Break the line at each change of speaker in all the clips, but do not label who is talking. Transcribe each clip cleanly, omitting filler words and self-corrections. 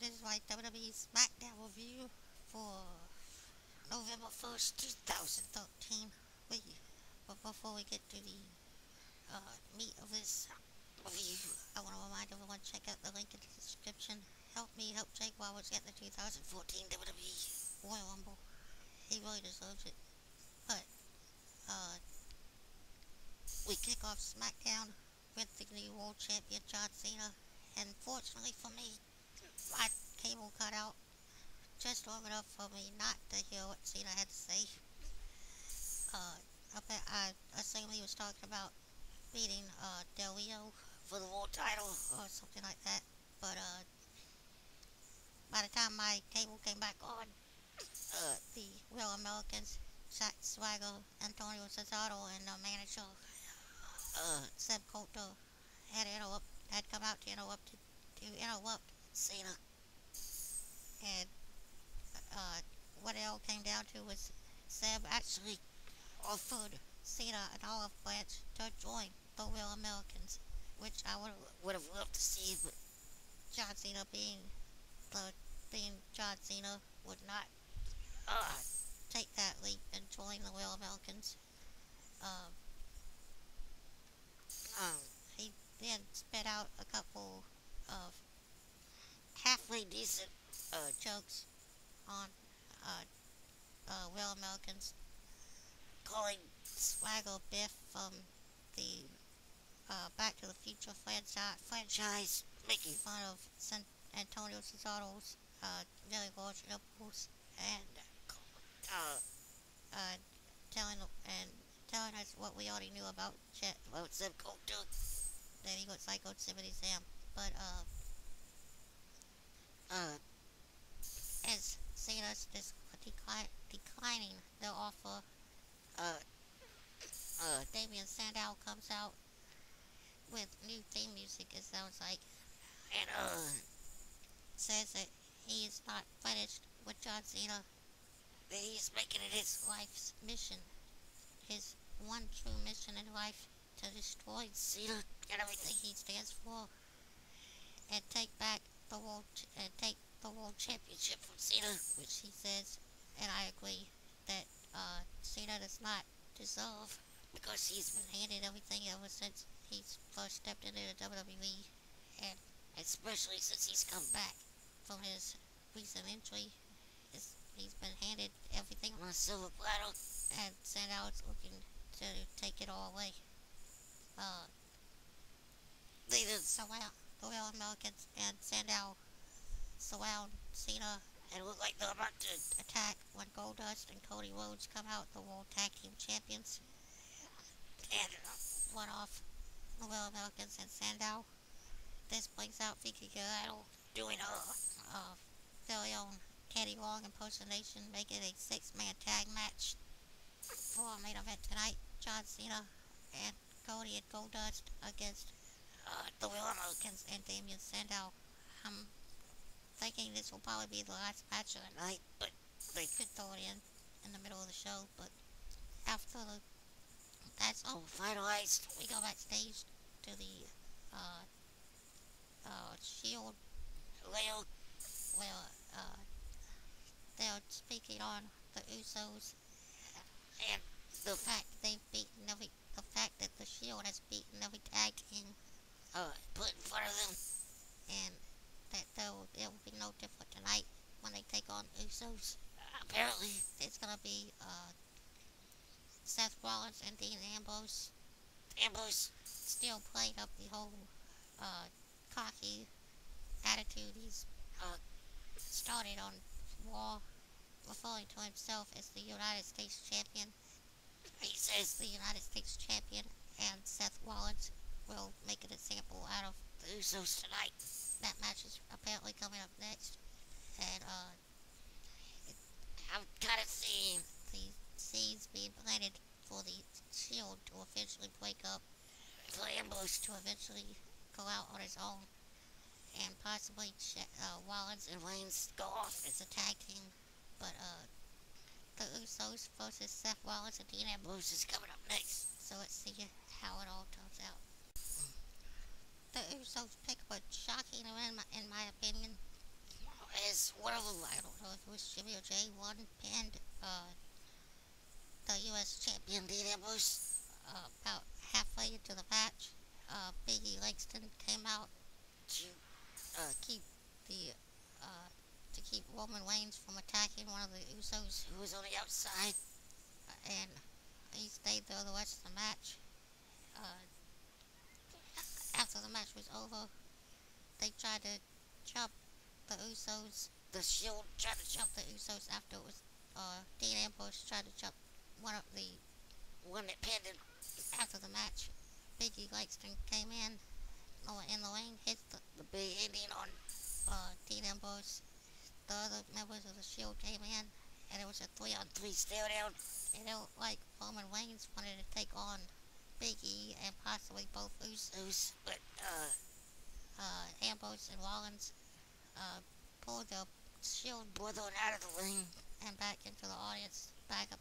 This is my WWE Smackdown review for November 1st, 2013. But before we get to the meat of this review, I want to remind everyone to check out the link in the description. Help me help Jake Roberts get the 2014 WWE Royal Rumble. He really deserves it. But we kick off SmackDown with the new World Champion John Cena. And fortunately for me, my cable cut out just long enough for me not to hear what Cena had to say. I assume he was talking about beating Del Rio for the world title or something like that. But by the time my cable came back on, the Real Americans, Jack Swagger, Antonio Cesaro, and the manager, Seb Coulter, had come out to interrupt Cena. And uh, what it all came down to was Seb actually offered Cena an olive branch to join the Real Americans, which I would have loved to see, but John Cena being John Cena would not uh, take that leap and join the Real Americans. Um, he then spit out a couple of halfway decent jokes on uh, Real Americans, calling Swagger Biff from the Back to the Future franchise, making fun of Antonio Cesaro's very large nipples, and uh, uh, telling and telling us what we already knew about Zeb Coulter, that he looks like old Timothy Sam. But uh, as Cena's declining the offer, uh, Damian Sandow comes out with new theme music, it sounds like, and says that he is not finished with John Cena, that he's making it his life's mission, his one true mission in life, to destroy Cena and everything he stands for, and take the world championship from Cena, which he says, and I agree, that Cena does not deserve, because he's been handed everything ever since he's first stepped into the WWE, and especially since he's come back from his recent injury. He's been handed everything on a silver platter, and Sandow is looking to take it all away. They did surround the Real Americans, and Sandow surround Cena and look like they're about to attack when Goldust and Cody Rhodes come out, the World Tag Team Champions, and run off the Real Americans and Sandow. This brings out Vicky Guerrero doing her very own Teddy Long impersonation, making a six-man tag match for our main event tonight. John Cena and Cody and Goldust against the Real Americans and Damian Sandow. I'm thinking this will probably be the last match of the night, but they could throw it in the middle of the show. But after that's all finalized, we go backstage to the Shield where they're speaking on the Usos and the fact that the Shield has beaten every tag team put in front of them, and that there will be no different tonight when they take on Usos. Apparently, it's gonna be Seth Rollins and Dean Ambrose. Ambrose still playing up the whole cocky attitude he's started on Raw, referring to himself as the United States Champion. He says the United States Champion and Seth Rollins will make an example out of the Usos tonight. That match is apparently coming up next, and I'm kind of seeing the seeds being planted for the Shield to eventually break up, for Ambrose to eventually go out on his own, and possibly Rollins and Reigns go off as a tag team. But the Usos versus Seth Rollins and Dean Ambrose is coming up next, so let's see how it all turns out. The Usos pick up a shocking win, in my opinion, as one of them, I don't know if it was Jimmy or Jay, won, pinned the U.S. champion Dean Ambrose about halfway into the match. Big E Langston came out to keep the to keep Roman Reigns from attacking one of the Usos who was on the outside, and he stayed there the rest of the match. Uh, After the match was over, they tried to jump the Usos. The Shield tried to jump the Usos after it was Dean Ambrose tried to jump one that pinned him. After the match, Big E Langston came in the ring, hit the big Indian on Dean Ambrose. The other members of the Shield came in, and it was a 3-on-3 stare down. And it looked like Roman Reigns wanted to take on Big E and possibly both Usos, but Ambrose and Rollins pulled the Shield brother out of the ring and back into the audience, back up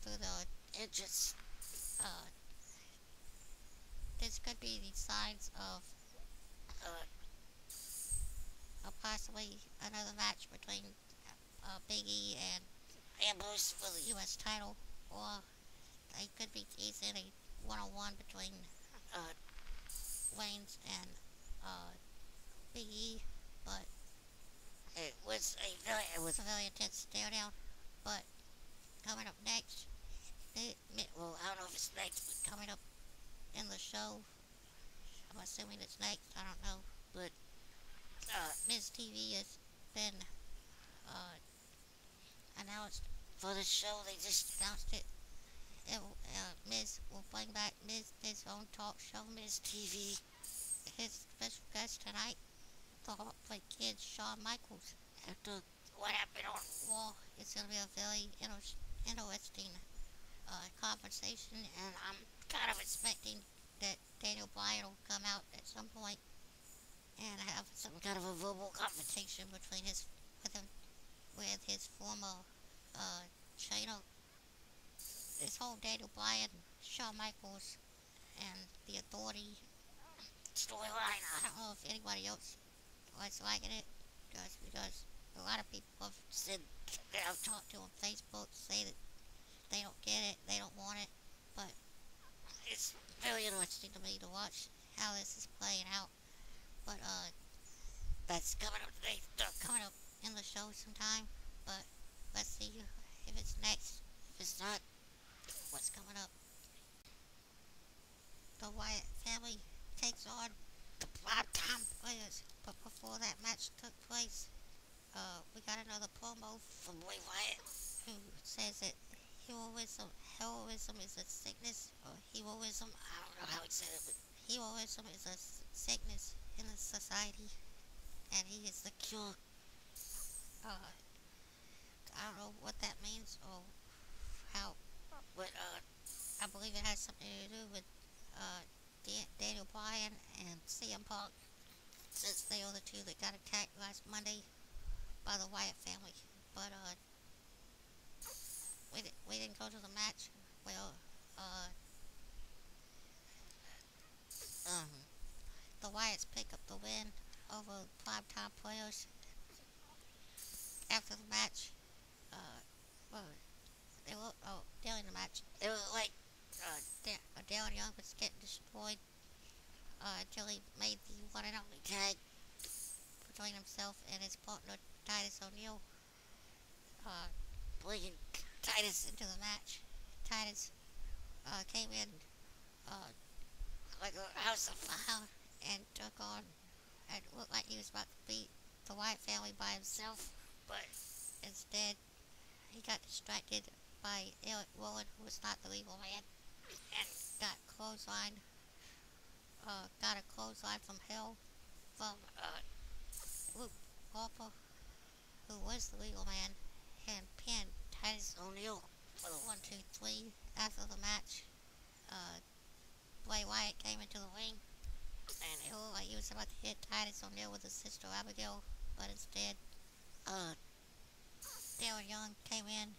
through the entrance. Uh, this could be the signs of possibly another match between Big E and Ambrose for the U.S. title, or it could be easily a one-on-one between Reigns and Big E, but it was a very intense stare down. But coming up next, well, I don't know if it's next, but coming up in the show, I'm assuming it's next, I don't know, but Miz TV has been announced for the show. They just announced it. Miz will bring back Miz's own talk show, Miz TV. His special guest tonight, the Heartbreak Kid, Shawn Michaels. After what happened on Raw, it's going to be a very interesting conversation, and I'm kind of expecting that Daniel Bryan will come out at some point and have some kind of a verbal confrontation between with his former trainer. This whole Daniel Bryan, Shawn Michaels, and the Authority storyline, I don't know if anybody else was liking it, because a lot of people have said that I've talked to on Facebook say that they don't get it, they don't want it, but it's very interesting to me to watch how this is playing out. But that's coming up today, coming up in the show sometime. But let's see if it's next. If it's not, what's coming up? The Wyatt family takes on the Primetime Players. But before that match took place, we got another promo from Bray Wyatt, who says that heroism is a sickness, or heroism, I don't know how he said it, but heroism is a sickness in the society, and he is the cure. I don't know what that means or how, but I believe it has something to do with Daniel Bryan and CM Punk, since they are the two that got attacked last Monday by the Wyatt family. But we didn't go to the match. Well, the Wyatts pick up the win over Primetime Players. After the match, during the match, it was like Darren Young was getting destroyed until he made the one and only tag between himself and his partner Titus O'Neil, bringing Titus into the match. Titus came in like a house of fire and took on, and looked like he was about to beat the Wyatt family by himself, but instead he got distracted by Eric Rowan, who was not the legal man, and got a clothesline from hell from Luke Harper, who was the legal man, and pinned Titus O'Neil for the 1-2-3. After the match, Bray Wyatt came into the ring, and it looked like he was about to hit Titus O'Neil with his sister Abigail, but instead, Darren Young came in,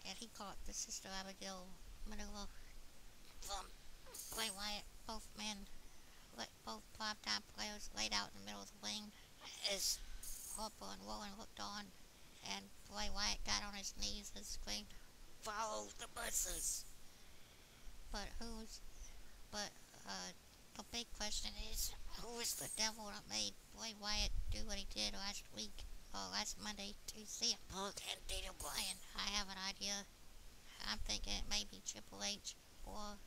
and he caught the sister Abigail maneuver from Bray Wyatt. Both Primetime Players laid out in the middle of the ring as Harper and Rowan looked on, and Bray Wyatt got on his knees and screamed, "Follow the buses!" But but, uh, the big question is, who is the devil that made Bray Wyatt do what he did last Monday to CM Punk and Daniel Bryan? I have an idea. I'm thinking it may be Triple H or,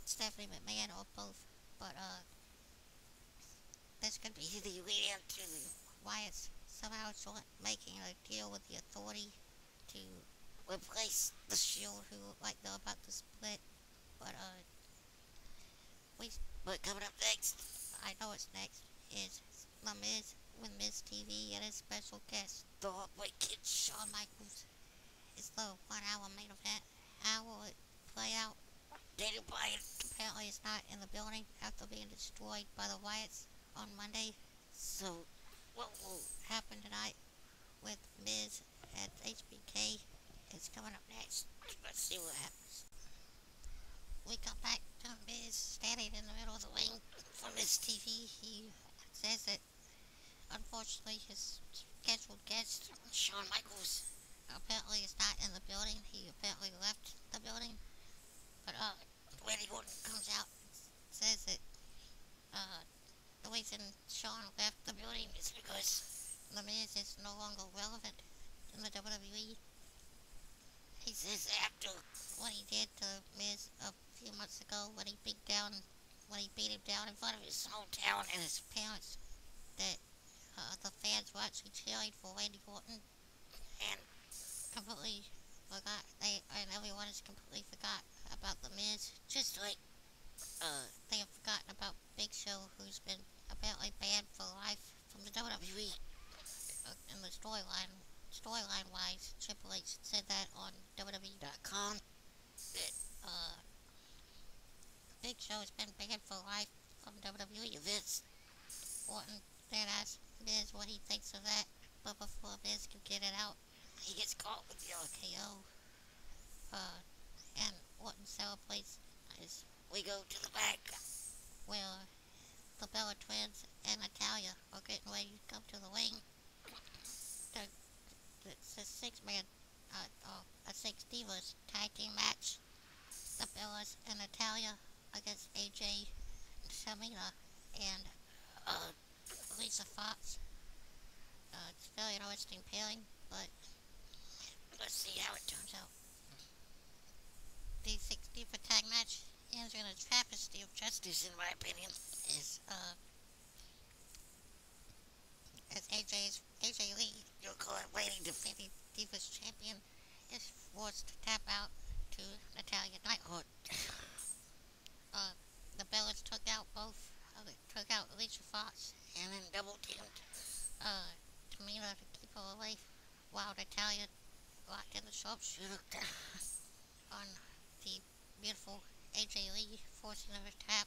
Stephanie McMahon or both. But, this could be the lead into Wyatt's somehow making a deal with the Authority to replace the Shield, who look like they're about to split. But coming up next, I know it's next, is The Miz with Miz TV and his special guest, the Heartbreak Kid Shawn Michaels. It's the 1 hour main event. How will it play out? Daniel Bryan apparently is not in the building after being destroyed by the Wyatts on Monday. So, what will happen tonight with Miz and HBK is coming up next. Let's see what happens. We come back to Miz standing in the middle of the ring for Miz TV. He says that, unfortunately, his scheduled guest, Shawn Michaels, apparently is not in the building. He apparently left the building. But, Randy Orton comes out and says that, the reason Shawn left the building is because The Miz is no longer relevant in the WWE. He says after what he did to Miz a few months ago when he beat him down in front of his hometown and his parents, that, the fans were actually cheering for Randy Orton and completely forgot, and everyone has completely forgot about The Miz, just like, they have forgotten about Big Show, who's been apparently banned for life from the WWE. In the storyline wise, Triple H said that on WWE.com, that, Big Show has been banned for life from WWE events. Orton then asked Miz what he thinks of that, but before Miz could get it out, he gets caught with the RKO. And Orton celebrates as we go to the back, where the Bella Twins and Natalya are getting ready to come to the ring. It's a a six divas tag team match. The Bellas and Natalya against AJ, Tamina, and, Lisa Fox. It's a very interesting pairing, but let's see how it turns out. The 6 diva tag match ends in a travesty of justice, in my opinion, as AJ Lee, your current reigning defending Divas champion, is forced to tap out to Natalya Neidhart. The Bellas took out Alicia Fox and then double teamed, Tamina to keep her away, while Natalya locked in the sharpshooter on the beautiful AJ Lee, forcing her to tap.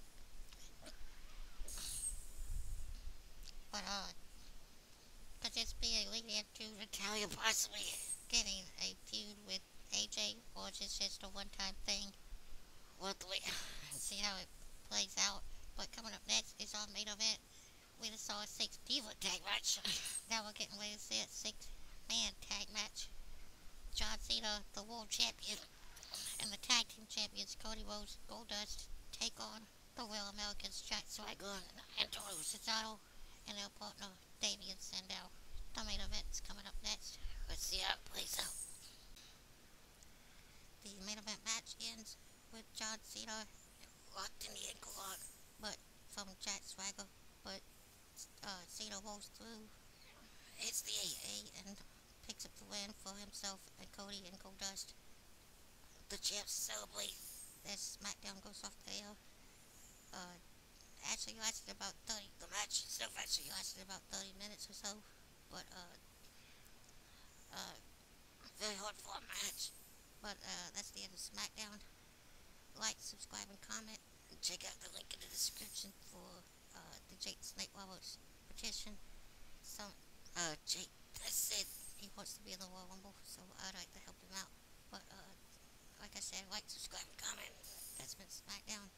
But, could this be a lead into Natalya possibly getting a feud with AJ, or is this just a one-time thing? We'll have to wait and see how it plays out. But coming up next is our main event. We just saw a 6 diva tag match. Now we're getting ready to see a 6-man tag match. John Cena, the world champion, and the tag team champions Cody Rhodes, Goldust, take on the Real Americans Jack Swagger and Antonio Cesaro and their partner Damien Sandow. The main event's coming up next. Let's see how it plays out. The main event match ends with John Cena locked in the ankle lock, but from Jack Swagger, but Cena rolls through, hits the AA, and picks up the win for himself and Cody and Goldust. The champs celebrate as SmackDown goes off the air. The match itself actually lasted about 30 minutes or so, but, very hard fought match. But, that's the end of SmackDown. Like, subscribe, and comment, and check out the link in the description for, the Jake Snake Roberts petition. Jake has said he wants to be in the Royal Rumble, so I'd like to help him out. But, like I said, like, subscribe, and comment. That's been SmackDown.